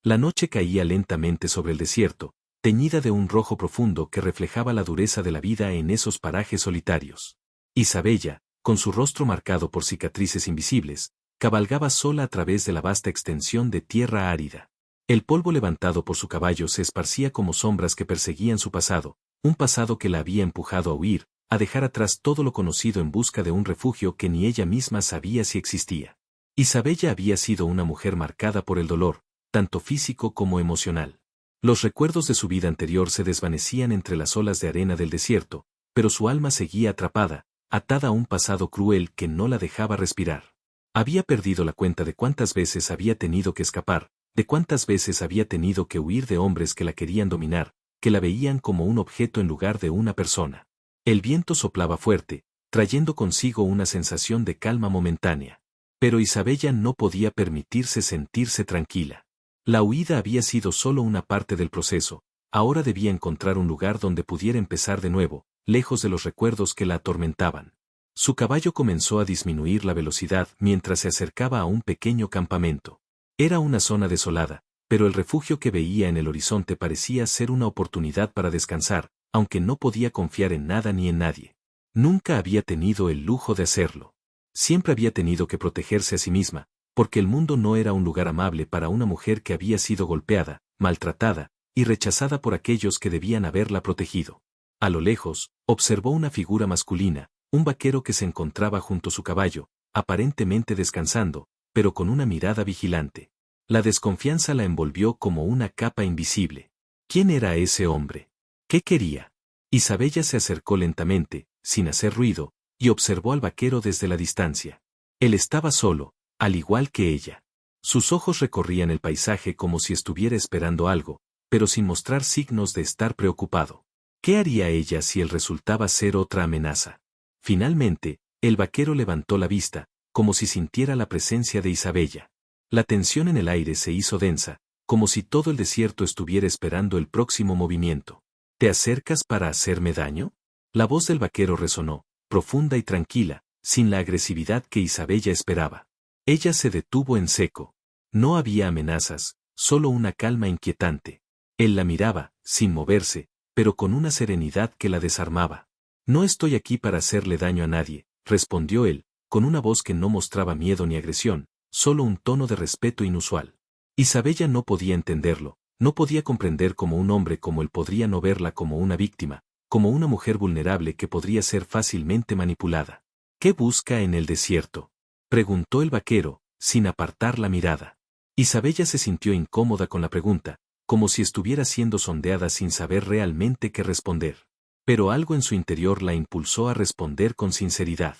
La noche caía lentamente sobre el desierto, teñida de un rojo profundo que reflejaba la dureza de la vida en esos parajes solitarios. Isabella, con su rostro marcado por cicatrices invisibles, cabalgaba sola a través de la vasta extensión de tierra árida. El polvo levantado por su caballo se esparcía como sombras que perseguían su pasado, un pasado que la había empujado a huir, a dejar atrás todo lo conocido en busca de un refugio que ni ella misma sabía si existía. Isabella había sido una mujer marcada por el dolor, tanto físico como emocional. Los recuerdos de su vida anterior se desvanecían entre las olas de arena del desierto, pero su alma seguía atrapada, atada a un pasado cruel que no la dejaba respirar. Había perdido la cuenta de cuántas veces había tenido que escapar, de cuántas veces había tenido que huir de hombres que la querían dominar, que la veían como un objeto en lugar de una persona. El viento soplaba fuerte, trayendo consigo una sensación de calma momentánea. Pero Isabella no podía permitirse sentirse tranquila. La huida había sido solo una parte del proceso, ahora debía encontrar un lugar donde pudiera empezar de nuevo, lejos de los recuerdos que la atormentaban. Su caballo comenzó a disminuir la velocidad mientras se acercaba a un pequeño campamento. Era una zona desolada, pero el refugio que veía en el horizonte parecía ser una oportunidad para descansar, aunque no podía confiar en nada ni en nadie. Nunca había tenido el lujo de hacerlo. Siempre había tenido que protegerse a sí misma, porque el mundo no era un lugar amable para una mujer que había sido golpeada, maltratada, y rechazada por aquellos que debían haberla protegido. A lo lejos, observó una figura masculina, un vaquero que se encontraba junto a su caballo, aparentemente descansando, pero con una mirada vigilante. La desconfianza la envolvió como una capa invisible. ¿Quién era ese hombre? ¿Qué quería? Isabella se acercó lentamente, sin hacer ruido, y observó al vaquero desde la distancia. Él estaba solo, al igual que ella. Sus ojos recorrían el paisaje como si estuviera esperando algo, pero sin mostrar signos de estar preocupado. ¿Qué haría ella si él resultaba ser otra amenaza? Finalmente, el vaquero levantó la vista, como si sintiera la presencia de Isabella. La tensión en el aire se hizo densa, como si todo el desierto estuviera esperando el próximo movimiento. ¿Te acercas para hacerme daño? La voz del vaquero resonó, profunda y tranquila, sin la agresividad que Isabella esperaba. Ella se detuvo en seco. No había amenazas, solo una calma inquietante. Él la miraba, sin moverse, pero con una serenidad que la desarmaba. No estoy aquí para hacerle daño a nadie, respondió él, con una voz que no mostraba miedo ni agresión, solo un tono de respeto inusual. Isabella no podía entenderlo, no podía comprender cómo un hombre como él podría no verla como una víctima, como una mujer vulnerable que podría ser fácilmente manipulada. ¿Qué busca en el desierto?, preguntó el vaquero, sin apartar la mirada. Isabella se sintió incómoda con la pregunta, como si estuviera siendo sondeada sin saber realmente qué responder. Pero algo en su interior la impulsó a responder con sinceridad.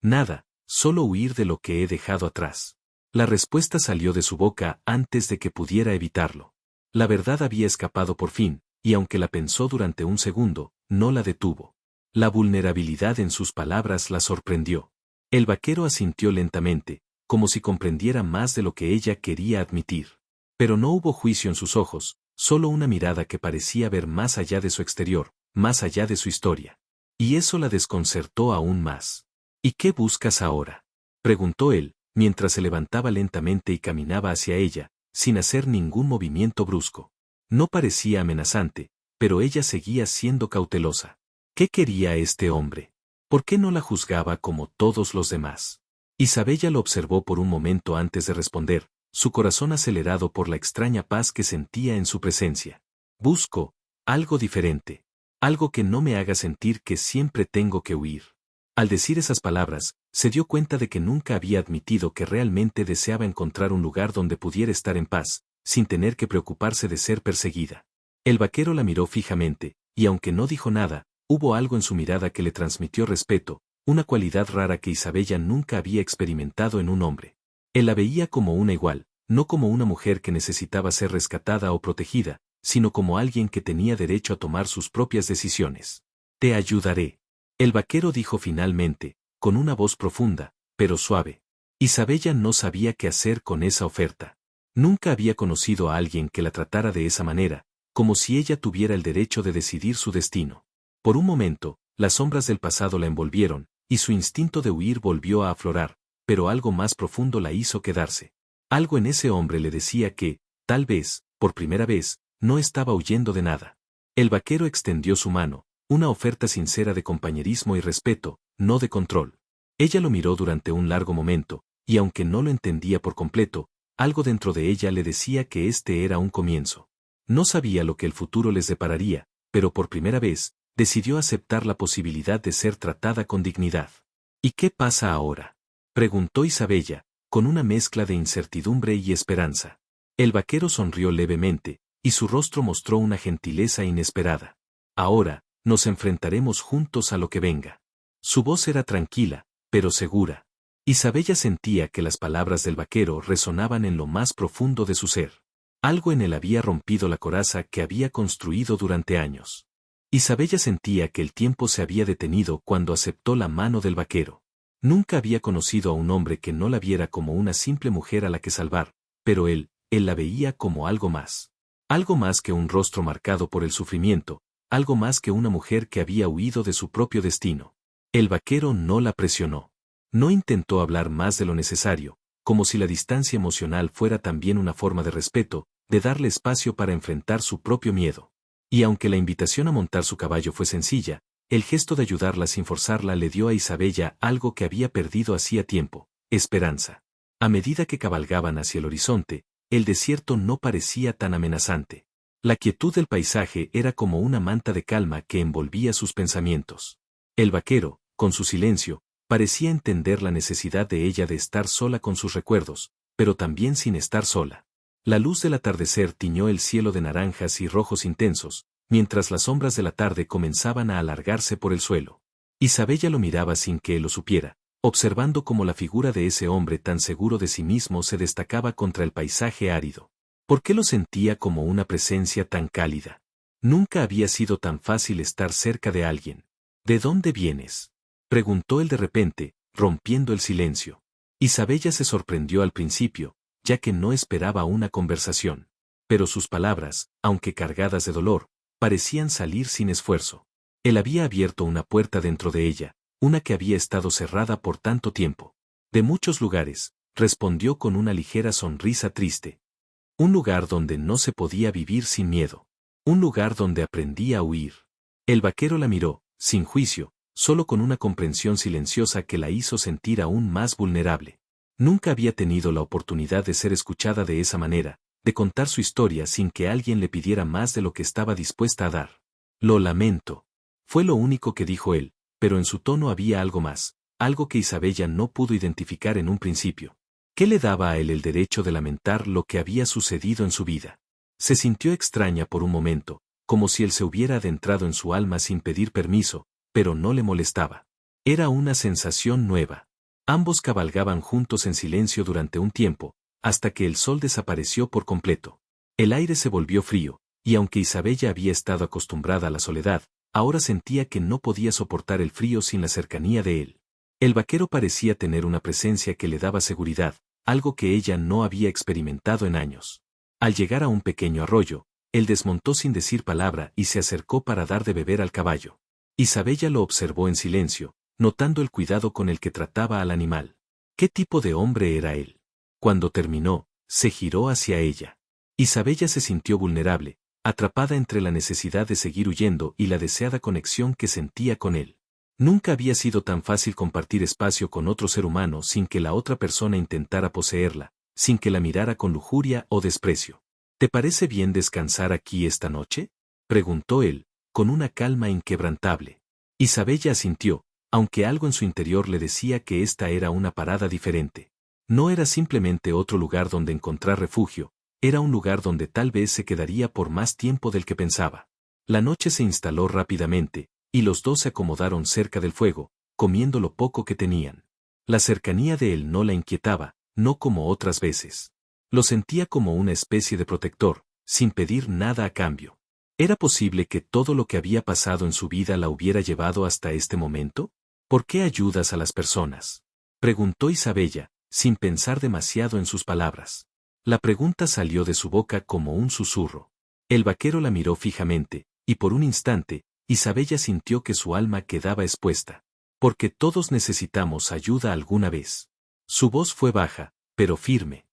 Nada, solo huir de lo que he dejado atrás. La respuesta salió de su boca antes de que pudiera evitarlo. La verdad había escapado por fin, y aunque la pensó durante un segundo, no la detuvo. La vulnerabilidad en sus palabras la sorprendió. El vaquero asintió lentamente, como si comprendiera más de lo que ella quería admitir. Pero no hubo juicio en sus ojos, solo una mirada que parecía ver más allá de su exterior, más allá de su historia. Y eso la desconcertó aún más. ¿Y qué buscas ahora?, preguntó él, mientras se levantaba lentamente y caminaba hacia ella, sin hacer ningún movimiento brusco. No parecía amenazante, pero ella seguía siendo cautelosa. ¿Qué quería este hombre? ¿Por qué no la juzgaba como todos los demás? Isabella lo observó por un momento antes de responder, su corazón acelerado por la extraña paz que sentía en su presencia. Busco algo diferente, algo que no me haga sentir que siempre tengo que huir. Al decir esas palabras, se dio cuenta de que nunca había admitido que realmente deseaba encontrar un lugar donde pudiera estar en paz, sin tener que preocuparse de ser perseguida. El vaquero la miró fijamente, y aunque no dijo nada, hubo algo en su mirada que le transmitió respeto, una cualidad rara que Isabella nunca había experimentado en un hombre. Él la veía como una igual, no como una mujer que necesitaba ser rescatada o protegida, sino como alguien que tenía derecho a tomar sus propias decisiones. Te ayudaré. El vaquero dijo finalmente, con una voz profunda, pero suave. Isabella no sabía qué hacer con esa oferta. Nunca había conocido a alguien que la tratara de esa manera, como si ella tuviera el derecho de decidir su destino. Por un momento, las sombras del pasado la envolvieron, y su instinto de huir volvió a aflorar, pero algo más profundo la hizo quedarse. Algo en ese hombre le decía que, Tal vez, por primera vez, no estaba huyendo de nada. El vaquero extendió su mano, una oferta sincera de compañerismo y respeto, no de control. Ella lo miró durante un largo momento, y aunque no lo entendía por completo, algo dentro de ella le decía que este era un comienzo. No sabía lo que el futuro les depararía, pero por primera vez, decidió aceptar la posibilidad de ser tratada con dignidad. ¿Y qué pasa ahora?, preguntó Isabella, con una mezcla de incertidumbre y esperanza. El vaquero sonrió levemente, y su rostro mostró una gentileza inesperada. Ahora, nos enfrentaremos juntos a lo que venga. Su voz era tranquila, pero segura. Isabella sentía que las palabras del vaquero resonaban en lo más profundo de su ser. Algo en él había rompido la coraza que había construido durante años. Isabella sentía que el tiempo se había detenido cuando aceptó la mano del vaquero. Nunca había conocido a un hombre que no la viera como una simple mujer a la que salvar, pero él la veía como algo más. Algo más que un rostro marcado por el sufrimiento, algo más que una mujer que había huido de su propio destino. El vaquero no la presionó. No intentó hablar más de lo necesario, como si la distancia emocional fuera también una forma de respeto, de darle espacio para enfrentar su propio miedo. Y aunque la invitación a montar su caballo fue sencilla, el gesto de ayudarla sin forzarla le dio a Isabella algo que había perdido hacía tiempo: esperanza. A medida que cabalgaban hacia el horizonte, el desierto no parecía tan amenazante. La quietud del paisaje era como una manta de calma que envolvía sus pensamientos. El vaquero, con su silencio, parecía entender la necesidad de ella de estar sola con sus recuerdos, pero también sin estar sola. La luz del atardecer tiñó el cielo de naranjas y rojos intensos, mientras las sombras de la tarde comenzaban a alargarse por el suelo. Isabella lo miraba sin que él lo supiera, observando cómo la figura de ese hombre tan seguro de sí mismo se destacaba contra el paisaje árido. ¿Por qué lo sentía como una presencia tan cálida? Nunca había sido tan fácil estar cerca de alguien. ¿De dónde vienes?, preguntó él de repente, rompiendo el silencio. Isabella se sorprendió al principio, ya que no esperaba una conversación. Pero sus palabras, aunque cargadas de dolor, parecían salir sin esfuerzo. Él había abierto una puerta dentro de ella, una que había estado cerrada por tanto tiempo. De muchos lugares, respondió con una ligera sonrisa triste. Un lugar donde no se podía vivir sin miedo. Un lugar donde aprendí a huir. El vaquero la miró, sin juicio, solo con una comprensión silenciosa que la hizo sentir aún más vulnerable. Nunca había tenido la oportunidad de ser escuchada de esa manera, de contar su historia sin que alguien le pidiera más de lo que estaba dispuesta a dar. Lo lamento. Fue lo único que dijo él, pero en su tono había algo más, algo que Isabella no pudo identificar en un principio. ¿Qué le daba a él el derecho de lamentar lo que había sucedido en su vida? Se sintió extraña por un momento, como si él se hubiera adentrado en su alma sin pedir permiso, pero no le molestaba. Era una sensación nueva. Ambos cabalgaban juntos en silencio durante un tiempo, hasta que el sol desapareció por completo. El aire se volvió frío, y aunque Isabella había estado acostumbrada a la soledad, ahora sentía que no podía soportar el frío sin la cercanía de él. El vaquero parecía tener una presencia que le daba seguridad, algo que ella no había experimentado en años. Al llegar a un pequeño arroyo, él desmontó sin decir palabra y se acercó para dar de beber al caballo. Isabella lo observó en silencio, notando el cuidado con el que trataba al animal. ¿Qué tipo de hombre era él? Cuando terminó, se giró hacia ella. Isabella se sintió vulnerable, atrapada entre la necesidad de seguir huyendo y la deseada conexión que sentía con él. Nunca había sido tan fácil compartir espacio con otro ser humano sin que la otra persona intentara poseerla, sin que la mirara con lujuria o desprecio. ¿Te parece bien descansar aquí esta noche?, preguntó él, con una calma inquebrantable. Isabella asintió, aunque algo en su interior le decía que esta era una parada diferente. No era simplemente otro lugar donde encontrar refugio, era un lugar donde tal vez se quedaría por más tiempo del que pensaba. La noche se instaló rápidamente, y los dos se acomodaron cerca del fuego, comiendo lo poco que tenían. La cercanía de él no la inquietaba, no como otras veces. Lo sentía como una especie de protector, sin pedir nada a cambio. ¿Era posible que todo lo que había pasado en su vida la hubiera llevado hasta este momento? ¿Por qué ayudas a las personas?, preguntó Isabella, sin pensar demasiado en sus palabras. La pregunta salió de su boca como un susurro. El vaquero la miró fijamente, y por un instante, Isabella sintió que su alma quedaba expuesta. Porque todos necesitamos ayuda alguna vez. Su voz fue baja, pero firme.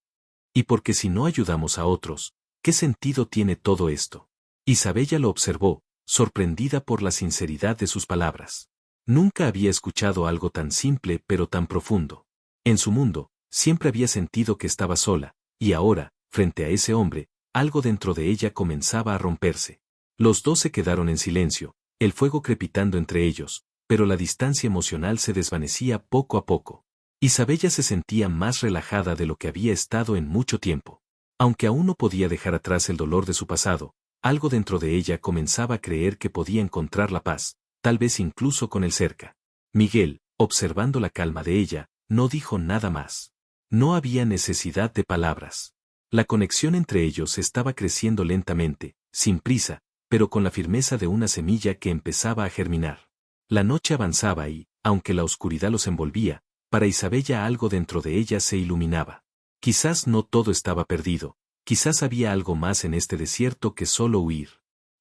Y porque si no ayudamos a otros, ¿Qué sentido tiene todo esto? Isabella lo observó, sorprendida por la sinceridad de sus palabras. Nunca había escuchado algo tan simple pero tan profundo. En su mundo, siempre había sentido que estaba sola, y ahora, frente a ese hombre, algo dentro de ella comenzaba a romperse. Los dos se quedaron en silencio, el fuego crepitando entre ellos, pero la distancia emocional se desvanecía poco a poco. Isabella se sentía más relajada de lo que había estado en mucho tiempo. Aunque aún no podía dejar atrás el dolor de su pasado, algo dentro de ella comenzaba a creer que podía encontrar la paz, tal vez incluso con él cerca. Miguel, observando la calma de ella, no dijo nada más. No había necesidad de palabras. La conexión entre ellos estaba creciendo lentamente, sin prisa, pero con la firmeza de una semilla que empezaba a germinar. La noche avanzaba y, aunque la oscuridad los envolvía, para Isabella algo dentro de ella se iluminaba. Quizás no todo estaba perdido, quizás había algo más en este desierto que solo huir.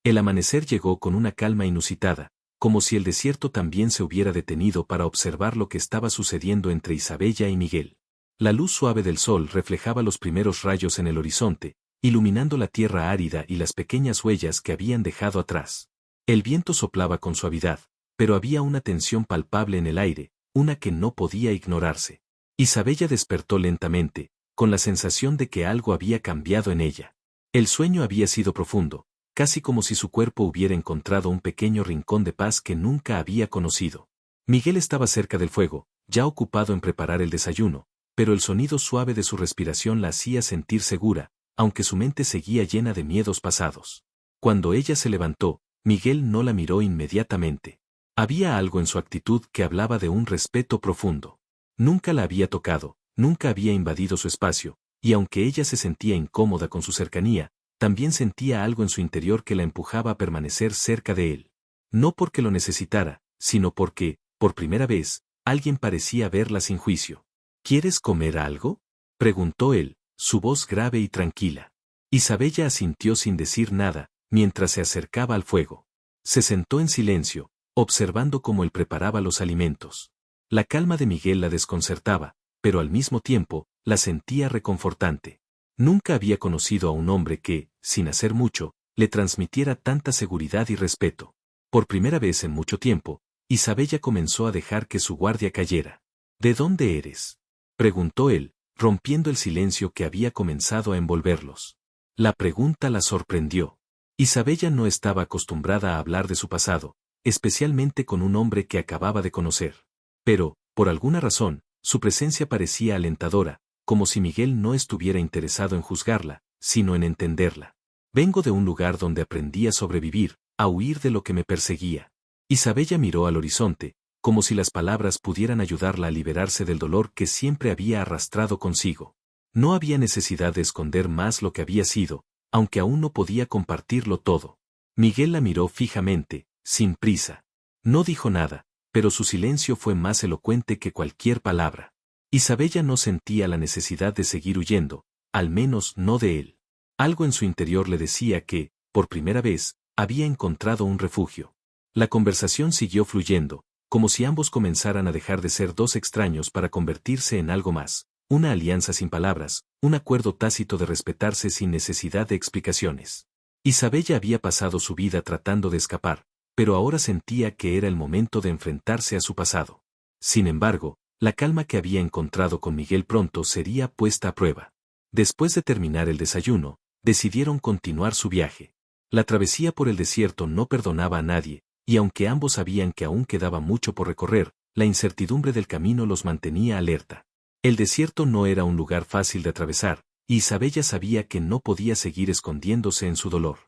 El amanecer llegó con una calma inusitada, como si el desierto también se hubiera detenido para observar lo que estaba sucediendo entre Isabella y Miguel. La luz suave del sol reflejaba los primeros rayos en el horizonte, iluminando la tierra árida y las pequeñas huellas que habían dejado atrás. El viento soplaba con suavidad, pero había una tensión palpable en el aire, una que no podía ignorarse. Isabella despertó lentamente, con la sensación de que algo había cambiado en ella. El sueño había sido profundo, casi como si su cuerpo hubiera encontrado un pequeño rincón de paz que nunca había conocido. Miguel estaba cerca del fuego, ya ocupado en preparar el desayuno, pero el sonido suave de su respiración la hacía sentir segura, aunque su mente seguía llena de miedos pasados. Cuando ella se levantó, Miguel no la miró inmediatamente. Había algo en su actitud que hablaba de un respeto profundo. Nunca la había tocado, nunca había invadido su espacio, y aunque ella se sentía incómoda con su cercanía, también sentía algo en su interior que la empujaba a permanecer cerca de él. No porque lo necesitara, sino porque, por primera vez, alguien parecía verla sin juicio. ¿Quieres comer algo?, preguntó él, su voz grave y tranquila. Isabella asintió sin decir nada, mientras se acercaba al fuego. Se sentó en silencio, observando cómo él preparaba los alimentos. La calma de Miguel la desconcertaba, pero al mismo tiempo, la sentía reconfortante. Nunca había conocido a un hombre que, sin hacer mucho, le transmitiera tanta seguridad y respeto. Por primera vez en mucho tiempo, Isabella comenzó a dejar que su guardia cayera. ¿De dónde eres?, preguntó él, rompiendo el silencio que había comenzado a envolverlos. La pregunta la sorprendió. Isabella no estaba acostumbrada a hablar de su pasado, especialmente con un hombre que acababa de conocer. Pero, por alguna razón, su presencia parecía alentadora, como si Miguel no estuviera interesado en juzgarla, sino en entenderla. Vengo de un lugar donde aprendí a sobrevivir, a huir de lo que me perseguía. Isabella miró al horizonte, como si las palabras pudieran ayudarla a liberarse del dolor que siempre había arrastrado consigo. No había necesidad de esconder más lo que había sido, aunque aún no podía compartirlo todo. Miguel la miró fijamente, sin prisa. No dijo nada, pero su silencio fue más elocuente que cualquier palabra. Isabella no sentía la necesidad de seguir huyendo, al menos no de él. Algo en su interior le decía que, por primera vez, había encontrado un refugio. La conversación siguió fluyendo, como si ambos comenzaran a dejar de ser dos extraños para convertirse en algo más, una alianza sin palabras, un acuerdo tácito de respetarse sin necesidad de explicaciones. Isabella había pasado su vida tratando de escapar, pero ahora sentía que era el momento de enfrentarse a su pasado. Sin embargo, la calma que había encontrado con Miguel pronto sería puesta a prueba. Después de terminar el desayuno, decidieron continuar su viaje. La travesía por el desierto no perdonaba a nadie, y aunque ambos sabían que aún quedaba mucho por recorrer, la incertidumbre del camino los mantenía alerta. El desierto no era un lugar fácil de atravesar, y Isabella sabía que no podía seguir escondiéndose en su dolor.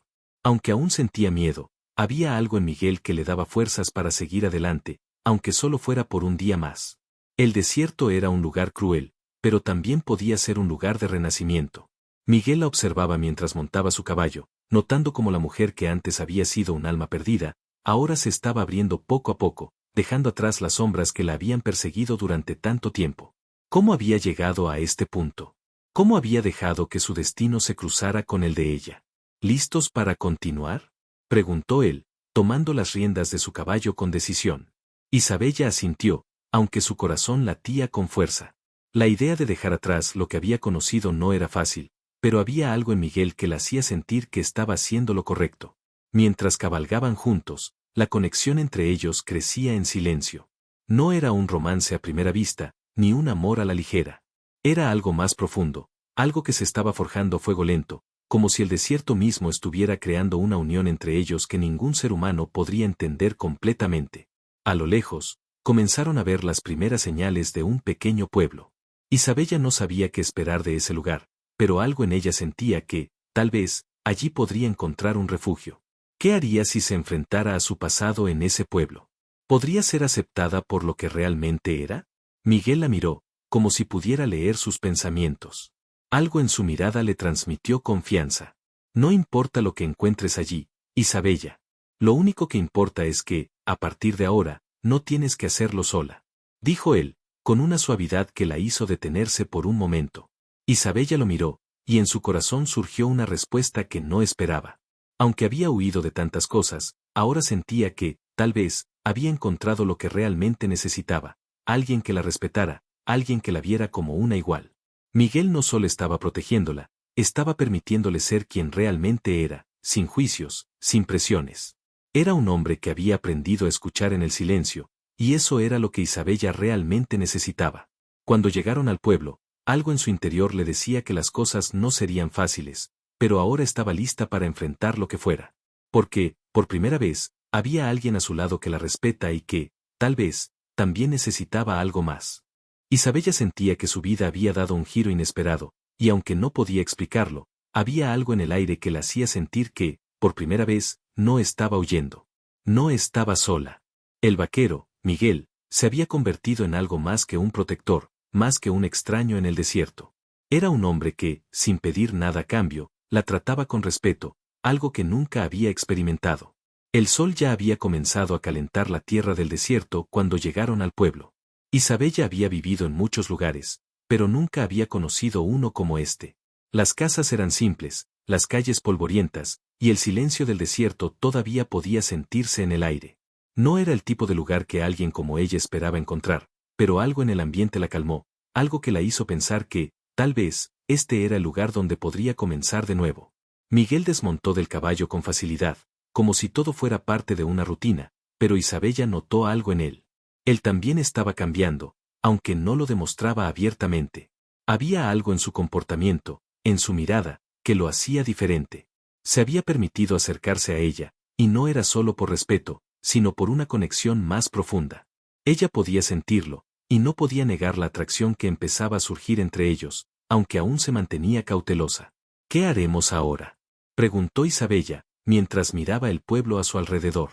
Aunque aún sentía miedo, había algo en Miguel que le daba fuerzas para seguir adelante, aunque solo fuera por un día más. El desierto era un lugar cruel, pero también podía ser un lugar de renacimiento. Miguel la observaba mientras montaba su caballo, notando cómo la mujer que antes había sido un alma perdida, ahora se estaba abriendo poco a poco, dejando atrás las sombras que la habían perseguido durante tanto tiempo. ¿Cómo había llegado a este punto? ¿Cómo había dejado que su destino se cruzara con el de ella? ¿Listos para continuar?, preguntó él, tomando las riendas de su caballo con decisión. Isabella asintió, aunque su corazón latía con fuerza. La idea de dejar atrás lo que había conocido no era fácil, pero había algo en Miguel que la hacía sentir que estaba haciendo lo correcto. Mientras cabalgaban juntos, la conexión entre ellos crecía en silencio. No era un romance a primera vista, ni un amor a la ligera. Era algo más profundo, algo que se estaba forjando a fuego lento, como si el desierto mismo estuviera creando una unión entre ellos que ningún ser humano podría entender completamente. A lo lejos, comenzaron a ver las primeras señales de un pequeño pueblo. Isabella no sabía qué esperar de ese lugar, pero algo en ella sentía que, tal vez, allí podría encontrar un refugio. ¿Qué haría si se enfrentara a su pasado en ese pueblo? ¿Podría ser aceptada por lo que realmente era? Miguel la miró, como si pudiera leer sus pensamientos. Algo en su mirada le transmitió confianza. No importa lo que encuentres allí, Isabella. Lo único que importa es que, a partir de ahora, no tienes que hacerlo sola. Dijo él, con una suavidad que la hizo detenerse por un momento. Isabella lo miró, y en su corazón surgió una respuesta que no esperaba. Aunque había huido de tantas cosas, ahora sentía que, tal vez, había encontrado lo que realmente necesitaba, alguien que la respetara, alguien que la viera como una igual. Miguel no solo estaba protegiéndola, estaba permitiéndole ser quien realmente era, sin juicios, sin presiones. Era un hombre que había aprendido a escuchar en el silencio, y eso era lo que Isabella realmente necesitaba. Cuando llegaron al pueblo, algo en su interior le decía que las cosas no serían fáciles, pero ahora estaba lista para enfrentar lo que fuera. Porque, por primera vez, había alguien a su lado que la respeta y que, tal vez, también necesitaba algo más. Isabella sentía que su vida había dado un giro inesperado, y aunque no podía explicarlo, había algo en el aire que la hacía sentir que, por primera vez, no estaba huyendo. No estaba sola. El vaquero, Miguel, se había convertido en algo más que un protector, más que un extraño en el desierto. Era un hombre que, sin pedir nada a cambio, la trataba con respeto, algo que nunca había experimentado. El sol ya había comenzado a calentar la tierra del desierto cuando llegaron al pueblo. Isabella había vivido en muchos lugares, pero nunca había conocido uno como este. Las casas eran simples, las calles polvorientas, y el silencio del desierto todavía podía sentirse en el aire. No era el tipo de lugar que alguien como ella esperaba encontrar, pero algo en el ambiente la calmó, algo que la hizo pensar que, tal vez, este era el lugar donde podría comenzar de nuevo. Miguel desmontó del caballo con facilidad, como si todo fuera parte de una rutina, pero Isabella notó algo en él. Él también estaba cambiando, aunque no lo demostraba abiertamente. Había algo en su comportamiento, en su mirada, que lo hacía diferente. Se había permitido acercarse a ella, y no era solo por respeto, sino por una conexión más profunda. Ella podía sentirlo, y no podía negar la atracción que empezaba a surgir entre ellos, aunque aún se mantenía cautelosa. ¿Qué haremos ahora?, preguntó Isabella, mientras miraba el pueblo a su alrededor.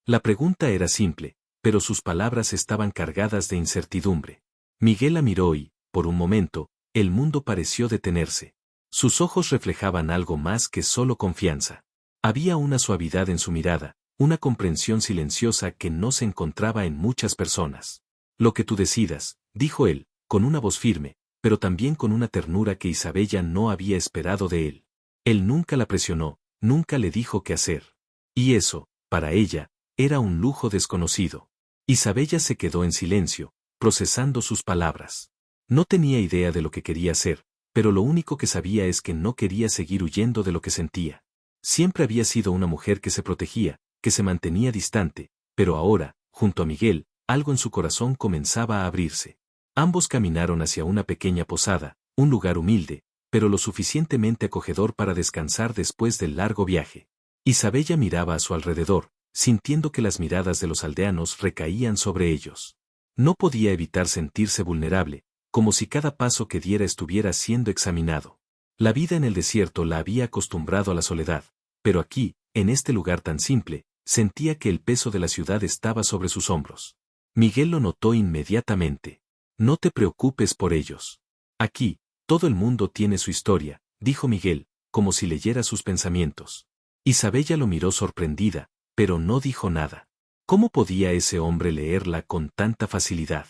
La pregunta era simple, pero sus palabras estaban cargadas de incertidumbre. Miguel la miró y, por un momento, el mundo pareció detenerse. Sus ojos reflejaban algo más que solo confianza. Había una suavidad en su mirada, una comprensión silenciosa que no se encontraba en muchas personas. Lo que tú decidas, dijo él, con una voz firme, pero también con una ternura que Isabella no había esperado de él. Él nunca la presionó, nunca le dijo qué hacer. Y eso, para ella, era un lujo desconocido. Isabella se quedó en silencio, procesando sus palabras. No tenía idea de lo que quería hacer, pero lo único que sabía es que no quería seguir huyendo de lo que sentía. Siempre había sido una mujer que se protegía, que se mantenía distante, pero ahora, junto a Miguel, algo en su corazón comenzaba a abrirse. Ambos caminaron hacia una pequeña posada, un lugar humilde, pero lo suficientemente acogedor para descansar después del largo viaje. Isabella miraba a su alrededor, sintiendo que las miradas de los aldeanos recaían sobre ellos. No podía evitar sentirse vulnerable, como si cada paso que diera estuviera siendo examinado. La vida en el desierto la había acostumbrado a la soledad, pero aquí, en este lugar tan simple, sentía que el peso de la ciudad estaba sobre sus hombros. Miguel lo notó inmediatamente. No te preocupes por ellos. Aquí, todo el mundo tiene su historia, dijo Miguel, como si leyera sus pensamientos. Isabella lo miró sorprendida, pero no dijo nada. ¿Cómo podía ese hombre leerla con tanta facilidad?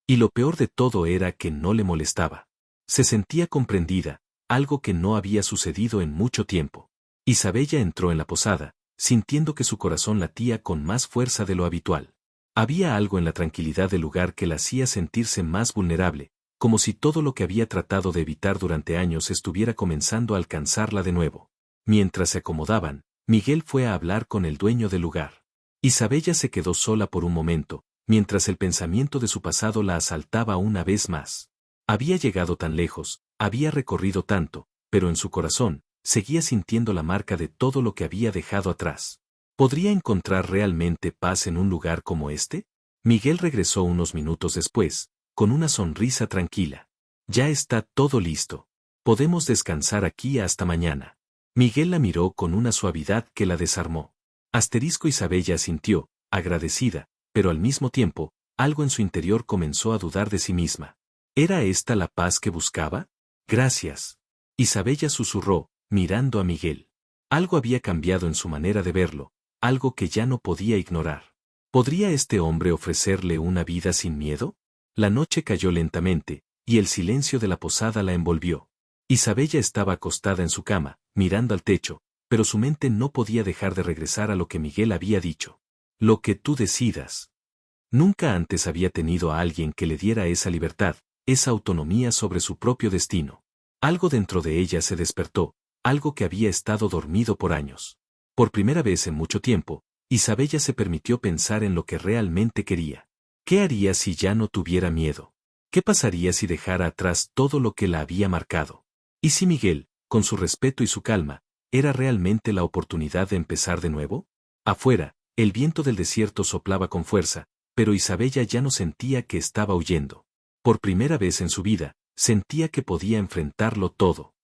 Y lo peor de todo era que no le molestaba. Se sentía comprendida, algo que no había sucedido en mucho tiempo. Isabella entró en la posada, sintiendo que su corazón latía con más fuerza de lo habitual. Había algo en la tranquilidad del lugar que la hacía sentirse más vulnerable, como si todo lo que había tratado de evitar durante años estuviera comenzando a alcanzarla de nuevo. Mientras se acomodaban, Miguel fue a hablar con el dueño del lugar. Isabella se quedó sola por un momento, mientras el pensamiento de su pasado la asaltaba una vez más. Había llegado tan lejos, había recorrido tanto, pero en su corazón, seguía sintiendo la marca de todo lo que había dejado atrás. ¿Podría encontrar realmente paz en un lugar como este? Miguel regresó unos minutos después, con una sonrisa tranquila. Ya está todo listo. Podemos descansar aquí hasta mañana. Miguel la miró con una suavidad que la desarmó. Isabella asintió, agradecida, pero al mismo tiempo, algo en su interior comenzó a dudar de sí misma. ¿Era esta la paz que buscaba? Gracias. Isabella susurró, mirando a Miguel. Algo había cambiado en su manera de verlo, algo que ya no podía ignorar. ¿Podría este hombre ofrecerle una vida sin miedo? La noche cayó lentamente, y el silencio de la posada la envolvió. Isabella estaba acostada en su cama, mirando al techo, pero su mente no podía dejar de regresar a lo que Miguel había dicho. Lo que tú decidas. Nunca antes había tenido a alguien que le diera esa libertad, esa autonomía sobre su propio destino. Algo dentro de ella se despertó, algo que había estado dormido por años. Por primera vez en mucho tiempo, Isabella se permitió pensar en lo que realmente quería. ¿Qué haría si ya no tuviera miedo? ¿Qué pasaría si dejara atrás todo lo que la había marcado? ¿Y si Miguel, con su respeto y su calma, era realmente la oportunidad de empezar de nuevo? Afuera, el viento del desierto soplaba con fuerza, pero Isabella ya no sentía que estaba huyendo. Por primera vez en su vida, sentía que podía enfrentarlo todo.